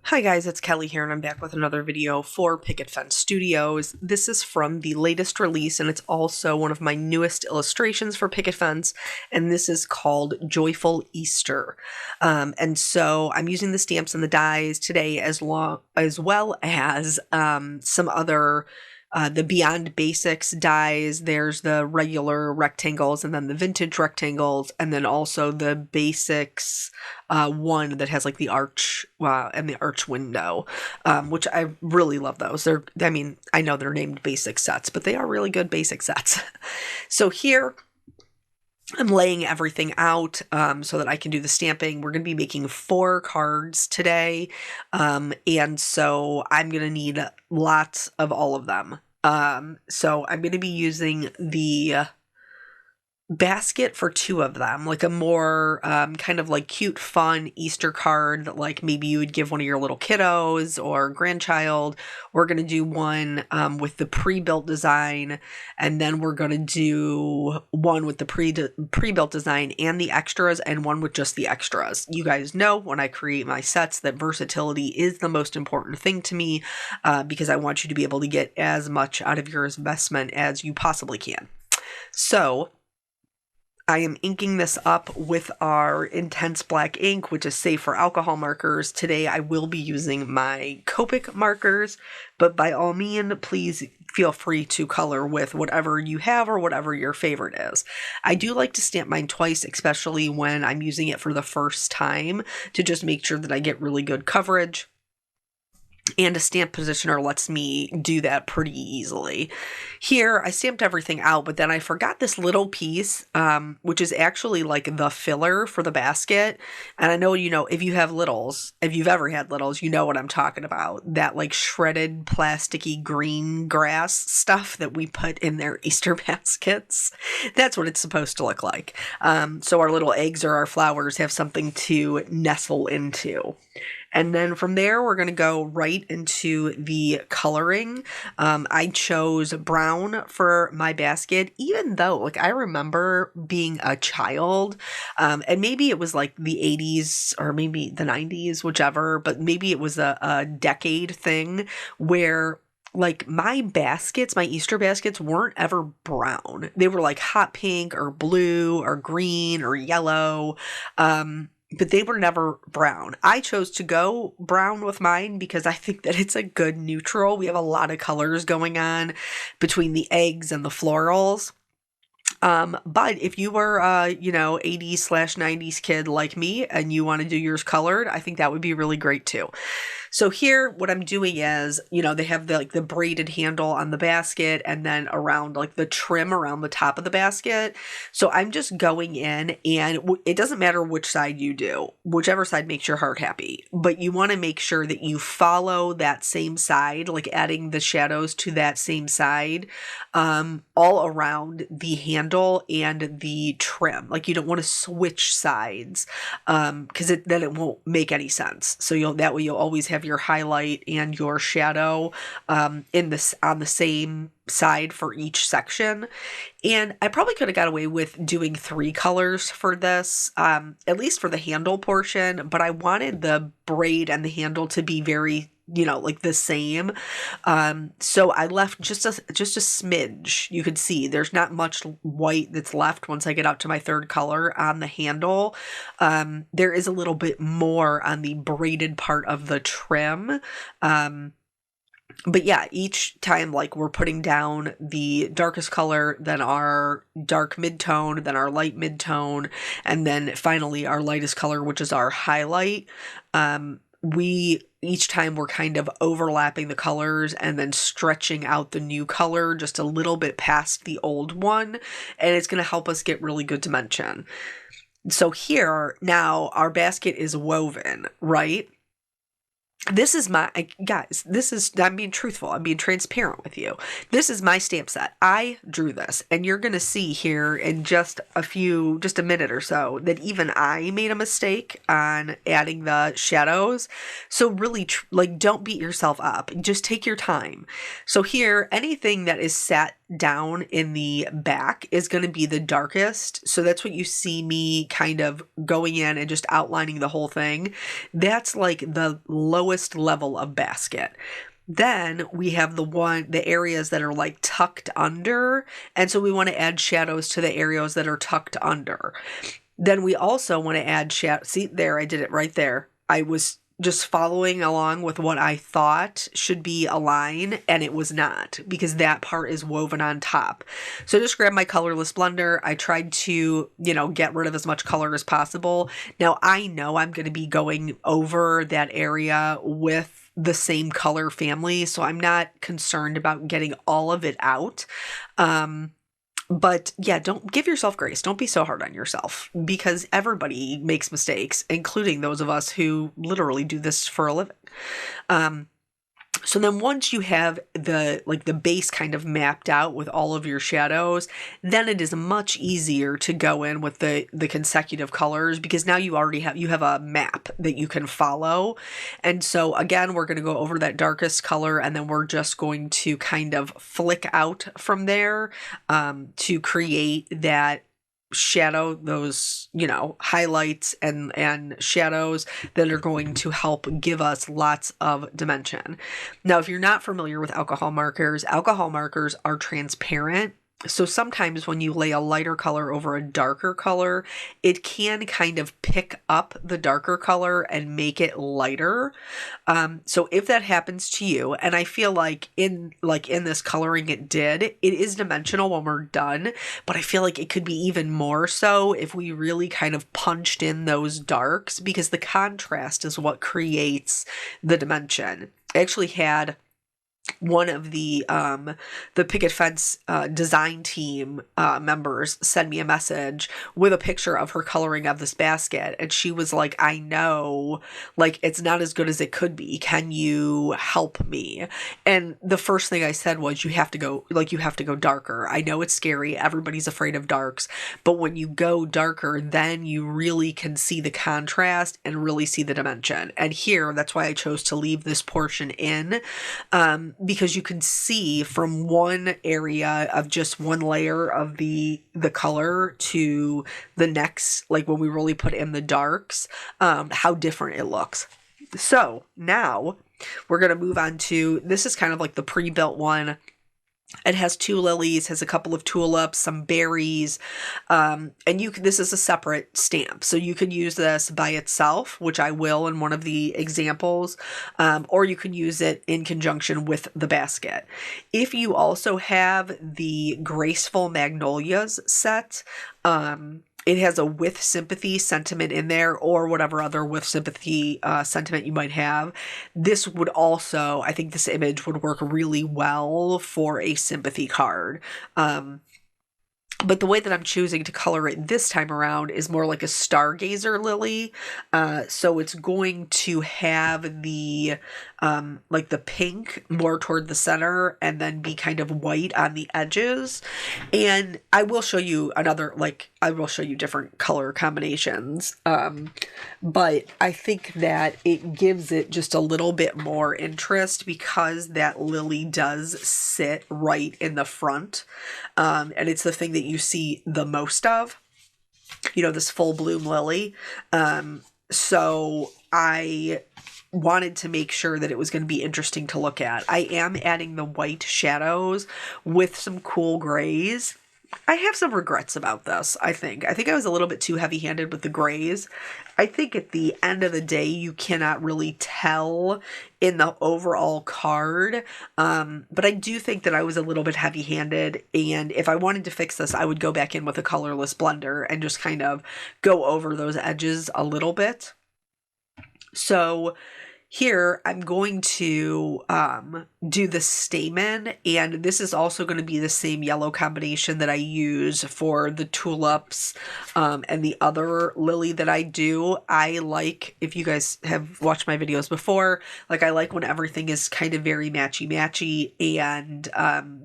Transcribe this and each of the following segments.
Hi guys, it's Kelly here and I'm back with another video for Picket Studios. This is from the latest release and it's also one of my newest illustrations for Picket and this is called Joyful Easter. And so I'm using the stamps and the dies today as well as some other the Beyond Basics dies. There's the regular rectangles and then the vintage rectangles, and then also the basics one that has like the arch and the arch window, which I really love those. I know they're named basic sets, but they are really good basic sets. So here I'm laying everything out so that I can do the stamping. We're going to be making 4 cards today, and so I'm going to need lots of all of them. So I'm going to be using the basket for 2 of them, like a more kind of like cute, fun Easter card that like maybe you would give one of your little kiddos or grandchild. We're going to do one with the pre-built design, and then we're going to do one with the pre-built design and the extras, and one with just the extras. You guys know when I create my sets that versatility is the most important thing to me, because I want you to be able to get as much out of your investment as you possibly can. So I am inking this up with our intense black ink, which is safe for alcohol markers. Today I will be using my Copic markers, but by all means, please feel free to color with whatever you have or whatever your favorite is. I do like to stamp mine twice, especially when I'm using it for the first time, to just make sure that I get really good coverage. And a stamp positioner lets me do that pretty easily. Here, I stamped everything out, but then I forgot this little piece, which is actually like the filler for the basket. And I know, if you have littles, if you've ever had littles, you know what I'm talking about. That like shredded plasticky green grass stuff that we put in their Easter baskets. That's what it's supposed to look like. So our little eggs or our flowers have something to nestle into. And then from there, we're going to go right into the coloring. I chose brown for my basket, even though, like, I remember being a child, and maybe it was like the 80s or maybe the 90s, whichever, but maybe it was a decade thing where like my Easter baskets weren't ever brown. They were like hot pink or blue or green or yellow. But they were never brown. I chose to go brown with mine because I think that it's a good neutral. We have a lot of colors going on between the eggs and the florals. But if you were, 80s/90s kid like me and you want to do yours colored, I think that would be really great too. So here, what I'm doing is, they have the braided handle on the basket and then around like the trim around the top of the basket. So I'm just going in, and it doesn't matter which side you do, whichever side makes your heart happy, but you want to make sure that you follow that same side, like adding the shadows to that same side, all around the handle and the trim. Like you don't want to switch sides, because then it won't make any sense. So that way you'll always have your highlight and your shadow on the same side for each section. And I probably could have got away with doing 3 colors for this, at least for the handle portion, but I wanted the braid and the handle to be very like the same. So I left just a smidge. You could see there's not much white that's left once I get out to my 3rd color on the handle. There is a little bit more on the braided part of the trim. But yeah, each time like we're putting down the darkest color, then our dark mid-tone, then our light mid-tone, and then finally our lightest color, which is our highlight. Each time we're kind of overlapping the colors and then stretching out the new color just a little bit past the old one, and it's going to help us get really good dimension. So here, now our basket is woven, right? This is guys, I'm being truthful. I'm being transparent with you. This is my stamp set. I drew this, and you're going to see here in just a minute or so that even I made a mistake on adding the shadows. So really, don't beat yourself up. Just take your time. So here, anything that is set down in the back is going to be the darkest. So that's what you see me kind of going in and just outlining the whole thing. That's like the lowest level of basket. Then we have the areas that are like tucked under. And so we want to add shadows to the areas that are tucked under. Then we also want to add shadow. See there, I did it right there. I was just following along with what I thought should be a line, and it was not, because that part is woven on top. So I just grabbed my colorless blender. I tried to, get rid of as much color as possible. Now I know I'm going to be going over that area with the same color family, so I'm not concerned about getting all of it out. But yeah, don't give yourself grace. Don't be so hard on yourself, because everybody makes mistakes, including those of us who literally do this for a living. So then once you have the base kind of mapped out with all of your shadows, then it is much easier to go in with the consecutive colors, because now you have a map that you can follow. And so again, we're going to go over that darkest color, and then we're just going to kind of flick out from there to create that shadow, those highlights and shadows that are going to help give us lots of dimension. Now, if you're not familiar with alcohol markers are transparent. So sometimes when you lay a lighter color over a darker color, it can kind of pick up the darker color and make it lighter. So if that happens to you, and I feel like in this coloring it did, it is dimensional when we're done, but I feel like it could be even more so if we really kind of punched in those darks, because the contrast is what creates the dimension. I actually had one of the Picket Fence design team members send me a message with a picture of her coloring of this basket, and she was like, I know, it's not as good as it could be. Can you help me? And the first thing I said was, you have to go darker. I know it's scary. Everybody's afraid of darks, but when you go darker, then you really can see the contrast and really see the dimension. And here, that's why I chose to leave this portion in, because you can see from one area of just one layer of the color to the next, like when we really put in the darks, how different it looks. So now we're going to move on to, this is kind of like the pre-built one. It has 2 lilies, has a couple of tulips, some berries, and this is a separate stamp. So you can use this by itself, which I will in one of the examples, or you can use it in conjunction with the basket. If you also have the Graceful Magnolias set, it has a with sympathy sentiment in there, or whatever other with sympathy sentiment you might have. This would also, I think this image would work really well for a sympathy card. But the way that I'm choosing to color it this time around is more like a stargazer lily. So it's going to have the pink more toward the center, and then be kind of white on the edges. And I will show you different color combinations. But I think that it gives it just a little bit more interest, because that lily does sit right in the front. And it's the thing that you see the most of, this full bloom lily. So I wanted to make sure that it was going to be interesting to look at. I am adding the white shadows with some cool grays. I have some regrets about this, I think. I think I was a little bit too heavy-handed with the grays. I think at the end of the day, you cannot really tell in the overall card. But I do think that I was a little bit heavy-handed, and if I wanted to fix this, I would go back in with a colorless blender and just kind of go over those edges a little bit. So here, I'm going to do the stamen, and this is also going to be the same yellow combination that I use for the tulips and the other lily that I do. I like, if you guys have watched my videos before, I like when everything is kind of very matchy-matchy, and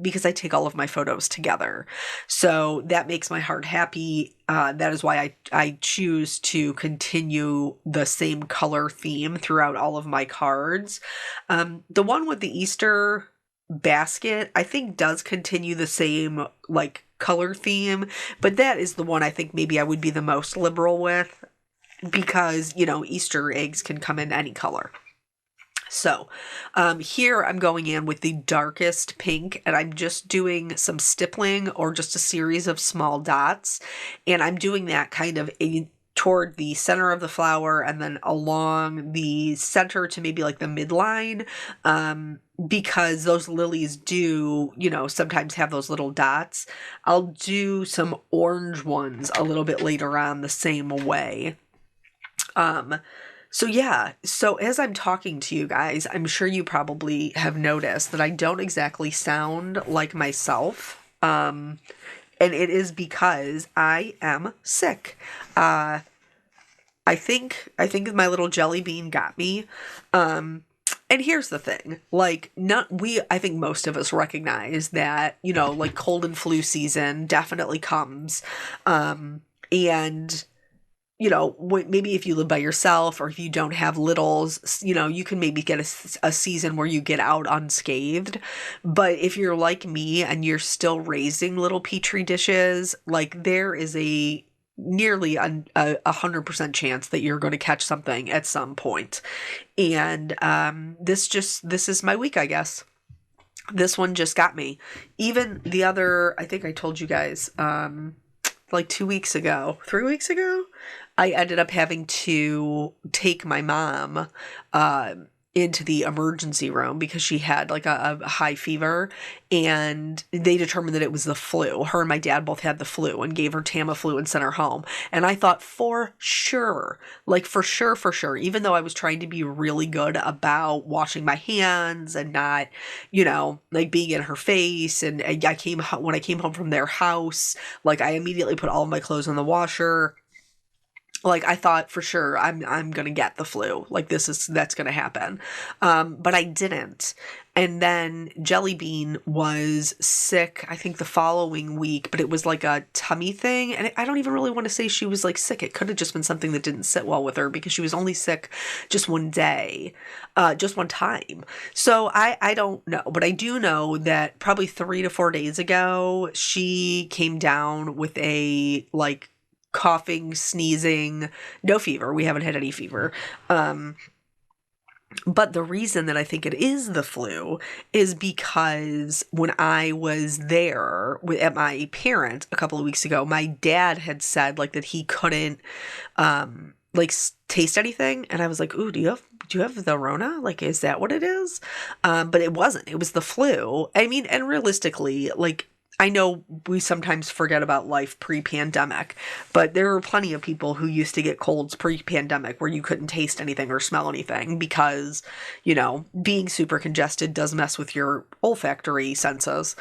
because I take all of my photos together. So that makes my heart happy. That is why I choose to continue the same color theme throughout all of my cards. The one with the Easter basket, I think does continue the same like color theme, but that is the one I think maybe I would be the most liberal with because, Easter eggs can come in any color. So here I'm going in with the darkest pink, and I'm just doing some stippling or just a series of small dots. And I'm doing that kind of toward the center of the flower and then along the center to maybe like the midline, because those lilies do, sometimes have those little dots. I'll do some orange ones a little bit later on the same way. So yeah, so as I'm talking to you guys, I'm sure you probably have noticed that I don't exactly sound like myself. And it is because I am sick. I think my little jelly bean got me. And here's the thing, like, I think most of us recognize that, like cold and flu season definitely comes. And maybe if you live by yourself or if you don't have littles, you can maybe get a season where you get out unscathed. But if you're like me and you're still raising little petri dishes, like there is a nearly 100% chance that you're going to catch something at some point. And this is my week, I guess. This one just got me. Even the other, I think I told you guys, like 3 weeks ago, I ended up having to take my mom into the emergency room because she had like a high fever, and they determined that it was the flu. Her and my dad both had the flu and gave her Tamiflu and sent her home. And I thought for sure, even though I was trying to be really good about washing my hands and not, like being in her face. And when I came home from their house, like I immediately put all of my clothes in the washer. Like I thought for sure I'm gonna get the flu. Like that's gonna happen. But I didn't. And then Jelly Bean was sick, I think the following week, but it was like a tummy thing. And I don't even really want to say she was like sick. It could have just been something that didn't sit well with her because she was only sick just one day, just one time. So I don't know, but I do know that probably 3 to 4 days ago, she came down with a like coughing, sneezing, no fever. We haven't had any fever. But the reason that I think it is the flu is because when I was there at my parents a couple of weeks ago, my dad had said like that he couldn't like taste anything, and I was like, "Ooh, do you have the Rona? Like, is that what it is?" But it wasn't. It was the flu. I mean, and realistically, like, I know we sometimes forget about life pre-pandemic, but there were plenty of people who used to get colds pre-pandemic where you couldn't taste anything or smell anything because, being super congested does mess with your olfactory senses.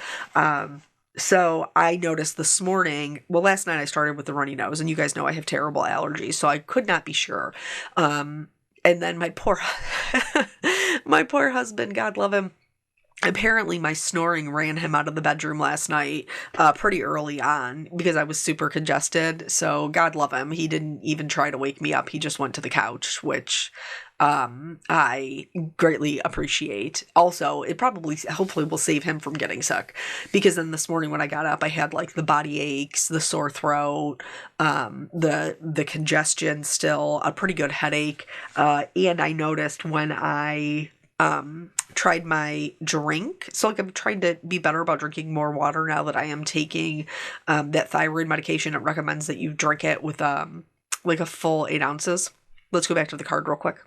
So I noticed this morning, last night I started with the runny nose, and you guys know I have terrible allergies, so I could not be sure. And then my poor husband, God love him, apparently my snoring ran him out of the bedroom last night pretty early on because I was super congested. So God love him. He didn't even try to wake me up. He just went to the couch, which I greatly appreciate. Also, it hopefully will save him from getting sick, because then this morning when I got up, I had like the body aches, the sore throat, the congestion still, a pretty good headache. And I noticed when I tried my drink. So like I'm trying to be better about drinking more water now that I am taking that thyroid medication. It recommends that you drink it with like a full 8 ounces. Let's go back to the card real quick.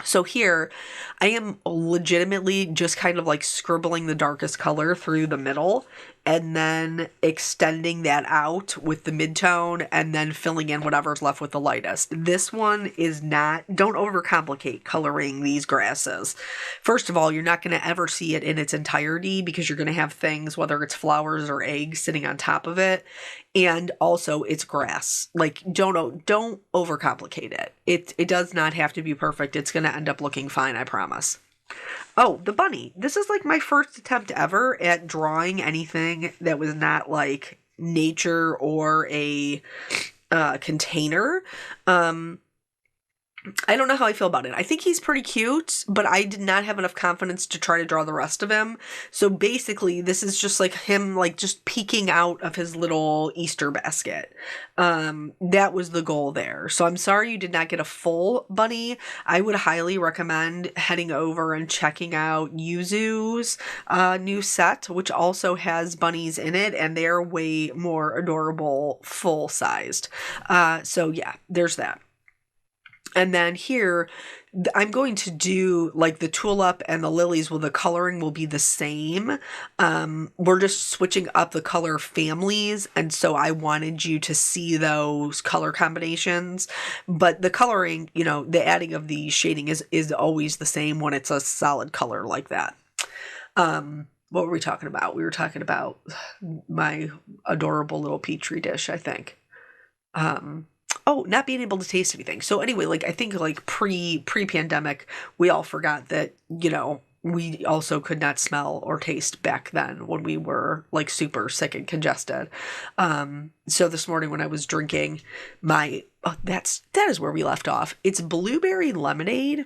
So here, I am legitimately just kind of like scribbling the darkest color through the middle and then extending that out with the midtone and then filling in whatever's left with the lightest. This one is not, don't overcomplicate coloring these grasses. First of all, you're not going to ever see it in its entirety because you're going to have things, whether it's flowers or eggs, sitting on top of it. And also it's grass. Like don't overcomplicate it. It does not have to be perfect. It's going to end up looking fine, I promise. Oh, the bunny. This is like my first attempt ever at drawing anything that was not like nature or a container. I don't know how I feel about it. I think he's pretty cute, but I did not have enough confidence to try to draw the rest of him. So basically, this is just like him, like just peeking out of his little Easter basket. That was the goal there. So I'm sorry you did not get a full bunny. I would highly recommend heading over and checking out Yuzu's new set, which also has bunnies in it, and they're way more adorable, full sized. So yeah, there's that. And then here, I'm going to do like the tulip and the lilies. Well, the coloring will be the same. We're just switching up the color families. And so I wanted you to see those color combinations. But the coloring, you know, the adding of the shading is always the same when it's a solid color like that. What were we talking about? We were talking about my adorable little petri dish, I think. Oh, not being able to taste anything. So anyway, like I think like pre-pandemic, we all forgot that, you know, we also could not smell or taste back then when we were like super sick and congested. So this morning when I was drinking my, that is where we left off. It's blueberry lemonade.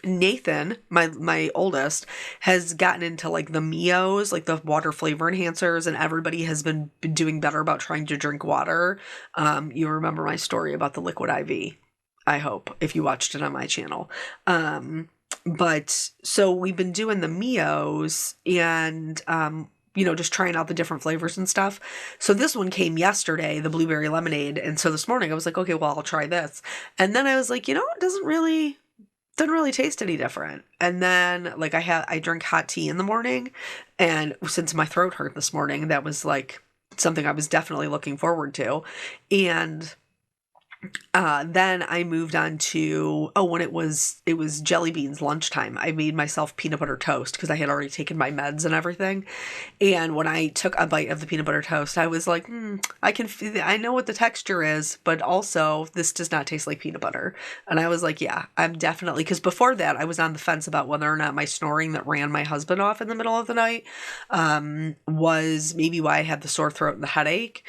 Nathan, my oldest, has gotten into like the Mios, like the water flavor enhancers, and everybody has been doing better about trying to drink water. You remember my story about the liquid IV, I hope, if you watched it on my channel. But so we've been doing the Mios and you know, just trying out the different flavors and stuff. So this one came yesterday, the blueberry lemonade, and so this morning I was like, okay, well, I'll try this. And then I was like, you know, it doesn't really taste any different. And then like I drink hot tea in the morning, and since my throat hurt this morning, that was like something I was definitely looking forward to. And then I moved on to, when it was Jelly Beans lunchtime. I made myself peanut butter toast because I had already taken my meds and everything. And when I took a bite of the peanut butter toast, I was like, I know what the texture is, but also this does not taste like peanut butter. And I was like, yeah, I'm definitely, because before that I was on the fence about whether or not my snoring that ran my husband off in the middle of the night was maybe why I had the sore throat and the headache.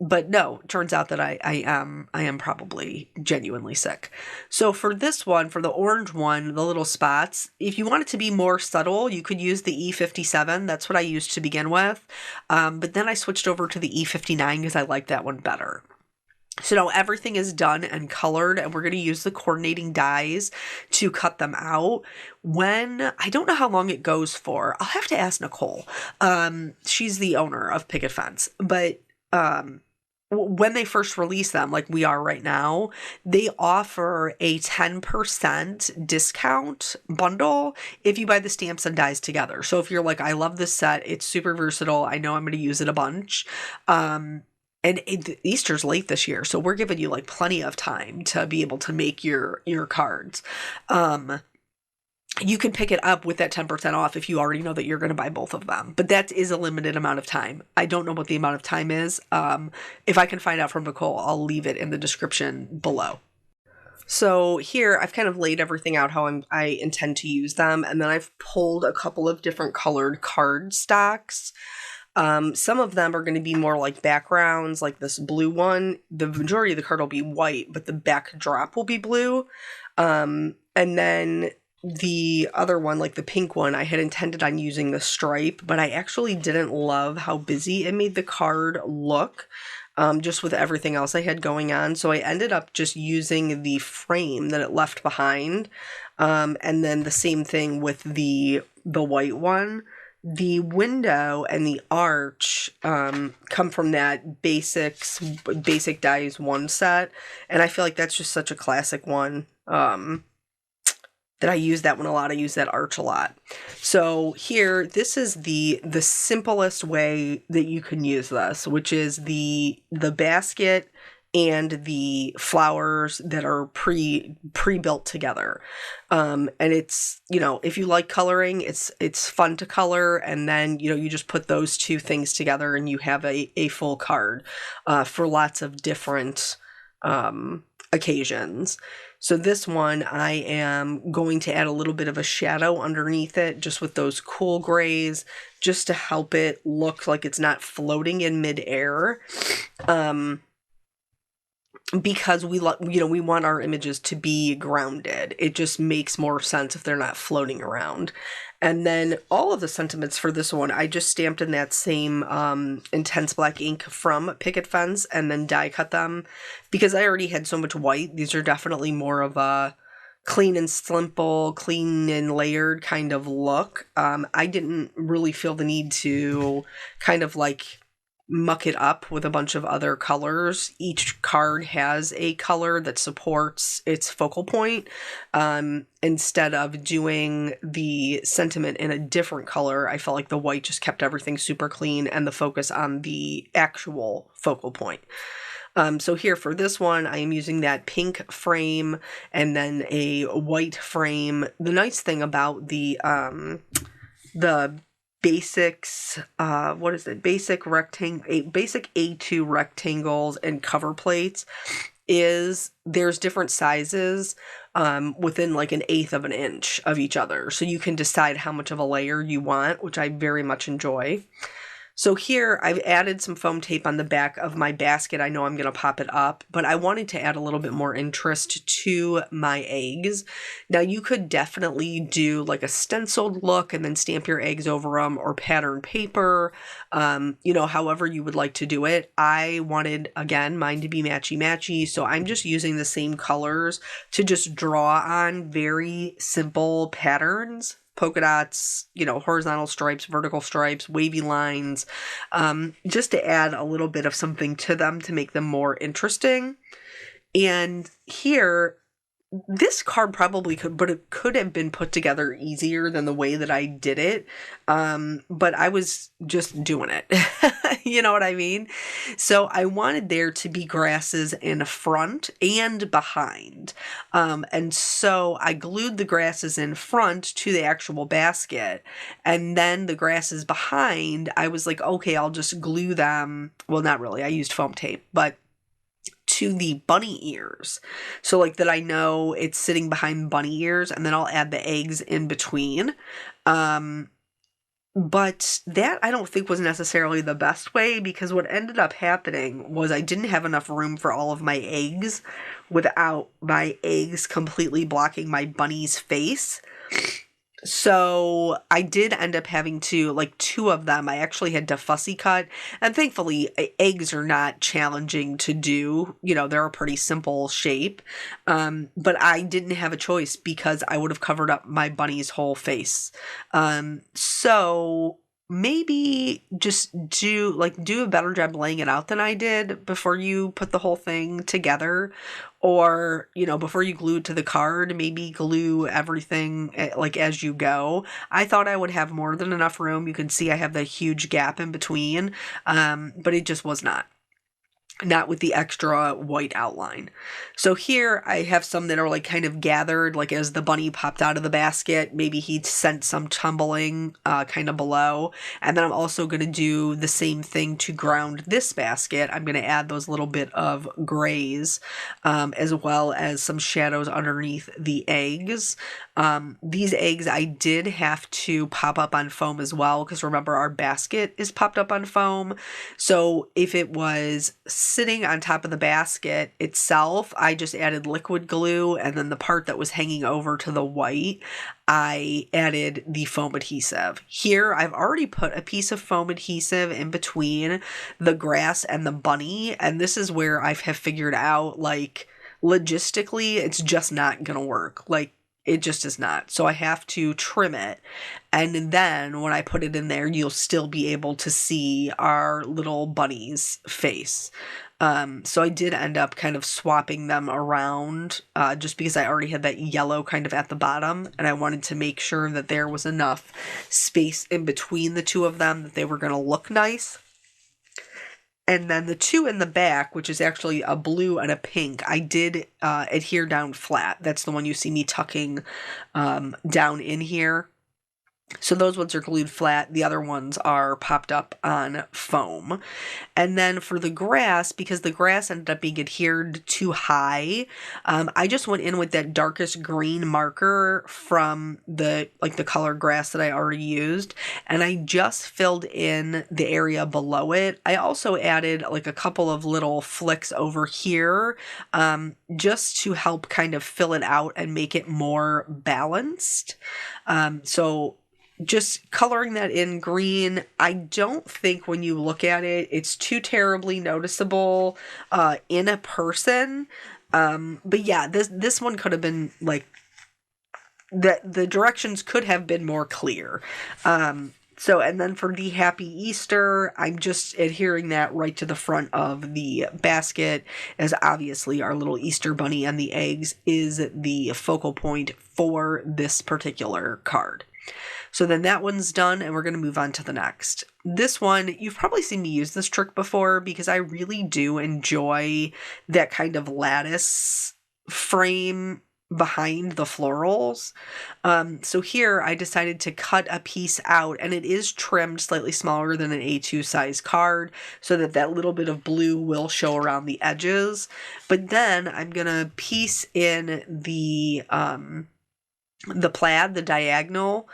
But no, turns out that I am probably genuinely sick. So for this one, for the orange one, the little spots, if you want it to be more subtle, you could use the E57. That's what I used to begin with. But then I switched over to the E59 because I like that one better. So now everything is done and colored, and we're going to use the coordinating dies to cut them out. I don't know how long it goes for. I'll have to ask Nicole. She's the owner of Picket Fence, but when they first release them, like we are right now, they offer a 10% discount bundle if you buy the stamps and dies together. So if you're like, I love this set, it's super versatile, I know I'm going to use it a bunch. And Easter's late this year, so we're giving you like plenty of time to be able to make your cards. You can pick it up with that 10% off if you already know that you're going to buy both of them. But that is a limited amount of time. I don't know what the amount of time is. If I can find out from Nicole, I'll leave it in the description below. So here I've kind of laid everything out how I intend to use them. And then I've pulled a couple of different colored card stocks. Some of them are going to be more like backgrounds, like this blue one. The majority of the card will be white, but the backdrop will be blue. And then the other one, like the pink one, I had intended on using the stripe, but I actually didn't love how busy it made the card look, just with everything else I had going on. So I ended up just using the frame that it left behind. And then the same thing with the white one. The window and the arch come from that Basic Dies 1 set. And I feel like that's just such a classic one. That I use that one a lot. I use that arch a lot. So here, this is the simplest way that you can use this, which is the basket and the flowers that are pre-built together. And it's, you know, if you like coloring, it's fun to color, and then, you know, you just put those two things together and you have a full card for lots of different occasions. So this one, I am going to add a little bit of a shadow underneath it, just with those cool grays, just to help it look like it's not floating in midair. because we want our images to be grounded. It just makes more sense if they're not floating around. And then all of the sentiments for this one, I just stamped in that same intense black ink from Picket Fence and then die cut them because I already had so much white. These are definitely more of a clean and simple, clean and layered kind of look. I didn't really feel the need to kind of like muck it up with a bunch of other colors. Each card has a color that supports its focal point. Instead of doing the sentiment in a different color, I felt like the white just kept everything super clean and the focus on the actual focal point. So here for this one, I am using that pink frame and then a white frame. The nice thing about the basics, what is it? Basic A2 rectangles and cover plates is there's different sizes within like 1/8 of an inch of each other. So you can decide how much of a layer you want, which I very much enjoy. So here I've added some foam tape on the back of my basket. I know I'm going to pop it up, but I wanted to add a little bit more interest to my eggs. Now you could definitely do like a stenciled look and then stamp your eggs over them or pattern paper, however you would like to do it. I wanted, again, mine to be matchy-matchy, so I'm just using the same colors to just draw on very simple patterns. Polka dots, horizontal stripes, vertical stripes, wavy lines, just to add a little bit of something to them to make them more interesting. And here, this card probably could have been put together easier than the way that I did it. But I was just doing it. You know what I mean? So I wanted there to be grasses in front and behind. And so I glued the grasses in front to the actual basket. And then the grasses behind, I was like, okay, I'll just glue them. Well, not really. I used foam tape, but to the bunny ears. So like that I know it's sitting behind bunny ears, and then I'll add the eggs in between. But that I don't think was necessarily the best way, because what ended up happening was I didn't have enough room for all of my eggs without my eggs completely blocking my bunny's face. So I did end up having to, like 2 of them, I actually had to fussy cut. And thankfully, eggs are not challenging to do. They're a pretty simple shape. But I didn't have a choice because I would have covered up my bunny's whole face. So maybe just do a better job laying it out than I did before you put the whole thing together. Or, before you glue it to the card, maybe glue everything as you go. I thought I would have more than enough room. You can see I have that huge gap in between, but it just was not with the extra white outline. So here I have some that are like kind of gathered, like as the bunny popped out of the basket, maybe he sent some tumbling kind of below. And then I'm also going to do the same thing to ground this basket. I'm going to add those little bit of grays, as well as some shadows underneath the eggs. These eggs I did have to pop up on foam as well, because remember our basket is popped up on foam. So if it was sitting on top of the basket itself, I just added liquid glue, and then the part that was hanging over to the white, I added the foam adhesive. Here, I've already put a piece of foam adhesive in between the grass and the bunny, and this is where I have figured out, logistically, it's just not gonna work. It just is not. So I have to trim it. And then when I put it in there, you'll still be able to see our little bunny's face. So I did end up kind of swapping them around, just because I already had that yellow kind of at the bottom, and I wanted to make sure that there was enough space in between the 2 of them that they were going to look nice. And then the 2 in the back, which is actually a blue and a pink, I did adhere down flat. That's the one you see me tucking down in here. So those ones are glued flat. The other ones are popped up on foam. And then for the grass, because the grass ended up being adhered too high, I just went in with that darkest green marker from the color grass that I already used, and I just filled in the area below it. I also added like a couple of little flicks over here, just to help kind of fill it out and make it more balanced. So just coloring that in green, I don't think when you look at it, it's too terribly noticeable in a person. But yeah, this one could have been like the directions could have been more clear. So, and then for the Happy Easter, I'm just adhering that right to the front of the basket, as obviously our little Easter bunny and the eggs is the focal point for this particular card. So then that one's done, and we're going to move on to the next. This one, you've probably seen me use this trick before because I really do enjoy that kind of lattice frame behind the florals. So here I decided to cut a piece out, and it is trimmed slightly smaller than an A2 size card so that that little bit of blue will show around the edges. But then I'm going to piece in the plaid, the diagonal,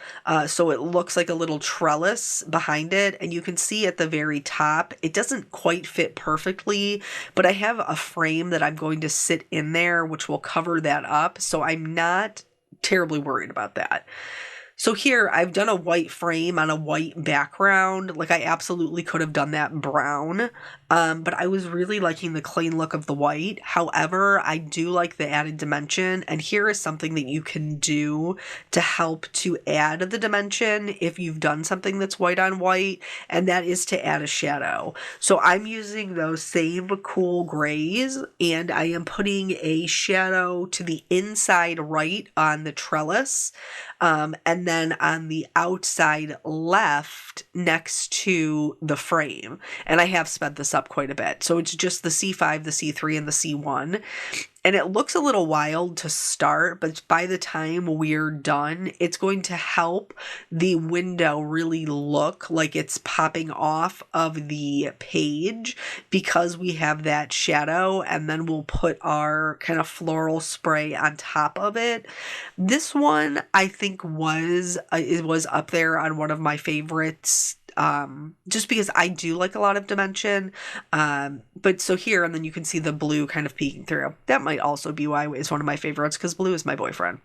so it looks like a little trellis behind it, and you can see at the very top, it doesn't quite fit perfectly, but I have a frame that I'm going to sit in there, which will cover that up, so I'm not terribly worried about that. So here, I've done a white frame on a white background. Like, I absolutely could have done that brown, but I was really liking the clean look of the white. However, I do like the added dimension, and here is something that you can do to help to add the dimension if you've done something that's white on white, and that is to add a shadow. So I'm using those same cool grays, and I am putting a shadow to the inside right on the trellis, and then on the outside left next to the frame. And I have sped this up quite a bit. So it's just the C5, the C3, and the C1. And it looks a little wild to start, but by the time we're done, it's going to help the window really look like it's popping off of the page because we have that shadow, and then we'll put our kind of floral spray on top of it. This one, I think, it was up there on one of my favorites, just because I do like a lot of dimension. But so here, and then you can see the blue kind of peeking through. That might also be why it's one of my favorites, because blue is my boyfriend.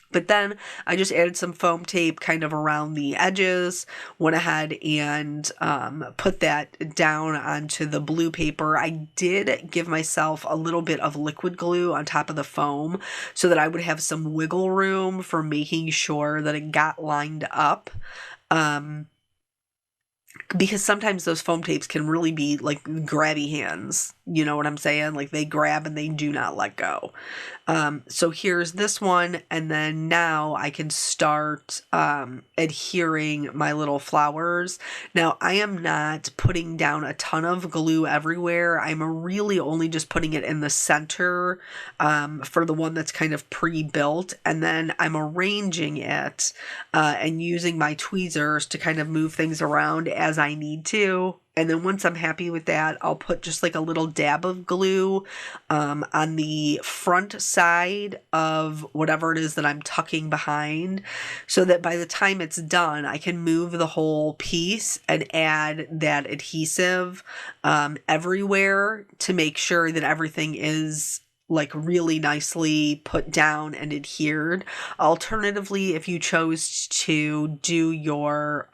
But then I just added some foam tape kind of around the edges, went ahead and put that down onto the blue paper. I did give myself a little bit of liquid glue on top of the foam so that I would have some wiggle room for making sure that it got lined up. Because sometimes those foam tapes can really be like grabby hands. You know what I'm saying? Like they grab and they do not let go. So here's this one. And then now I can start adhering my little flowers. Now I am not putting down a ton of glue everywhere. I'm really only just putting it in the center for the one that's kind of pre-built. And then I'm arranging it and using my tweezers to kind of move things around as I need to. And then once I'm happy with that, I'll put just like a little dab of glue on the front side of whatever it is that I'm tucking behind, so that by the time it's done, I can move the whole piece and add that adhesive everywhere to make sure that everything is like really nicely put down and adhered. Alternatively, if you chose to do your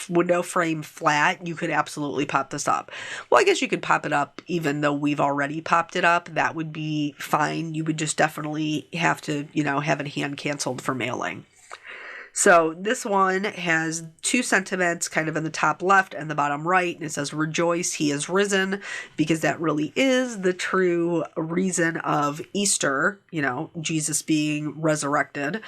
window frame flat, you could absolutely pop this up. Well, I guess you could pop it up even though we've already popped it up. That would be fine. You would just definitely have to, have it hand canceled for mailing. So this one has 2 sentiments kind of in the top left and the bottom right, and it says, "Rejoice, he is risen," because that really is the true reason of Easter, Jesus being resurrected.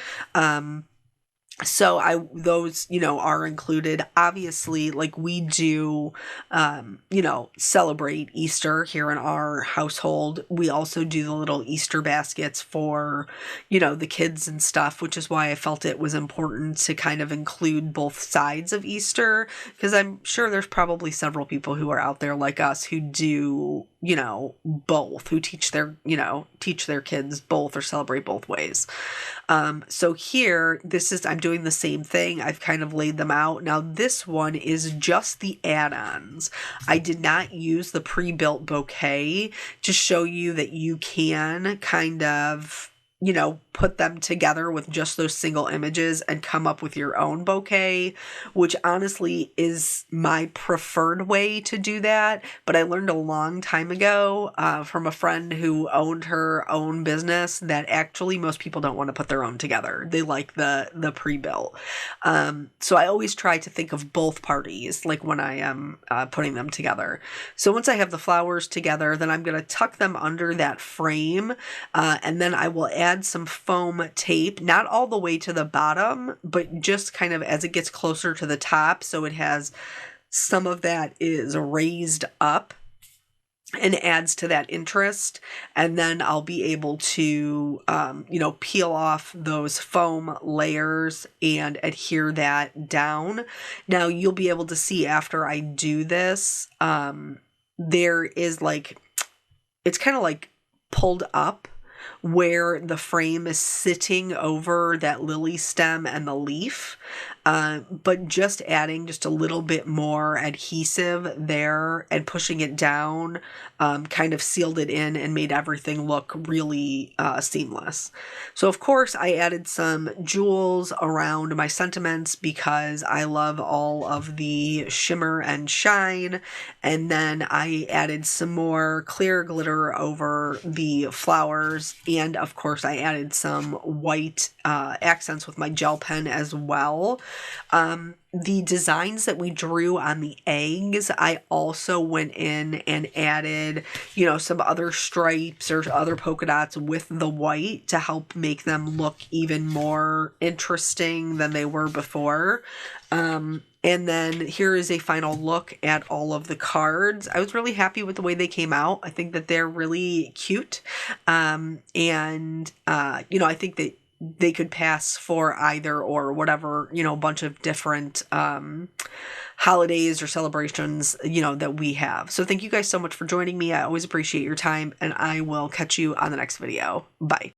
So those, are included. Obviously, like we do, celebrate Easter here in our household. We also do the little Easter baskets for, the kids and stuff, which is why I felt it was important to kind of include both sides of Easter, because I'm sure there's probably several people who are out there like us who do, both, who teach their kids both or celebrate both ways. So here, I'm doing the same thing. I've kind of laid them out. Now this one is just the add-ons. I did not use the pre-built bouquet to show you that you can kind of, put them together with just those single images and come up with your own bouquet, which honestly is my preferred way to do that. But I learned a long time ago from a friend who owned her own business that actually most people don't want to put their own together. They like the pre-built. So I always try to think of both parties, like when I am putting them together. So once I have the flowers together, then I'm going to tuck them under that frame, and then I will add some foam tape, not all the way to the bottom, but just kind of as it gets closer to the top, so it has some of that is raised up and adds to that interest. And then I'll be able to, peel off those foam layers and adhere that down. Now you'll be able to see after I do this, there is it's kind of like pulled up where the frame is sitting over that lily stem and the leaf, but just adding just a little bit more adhesive there and pushing it down kind of sealed it in and made everything look really seamless. So of course I added some jewels around my sentiments because I love all of the shimmer and shine, and then I added some more clear glitter over the flowers, and of course I added some white accents with my gel pen as well. The designs that we drew on the eggs, I also went in and added, some other stripes or other polka dots with the white to help make them look even more interesting than they were before. And then here is a final look at all of the cards. I was really happy with the way they came out. I think that they're really cute. I think that they could pass for either or whatever, a bunch of different holidays or celebrations, that we have. So thank you guys so much for joining me. I always appreciate your time, and I will catch you on the next video. Bye.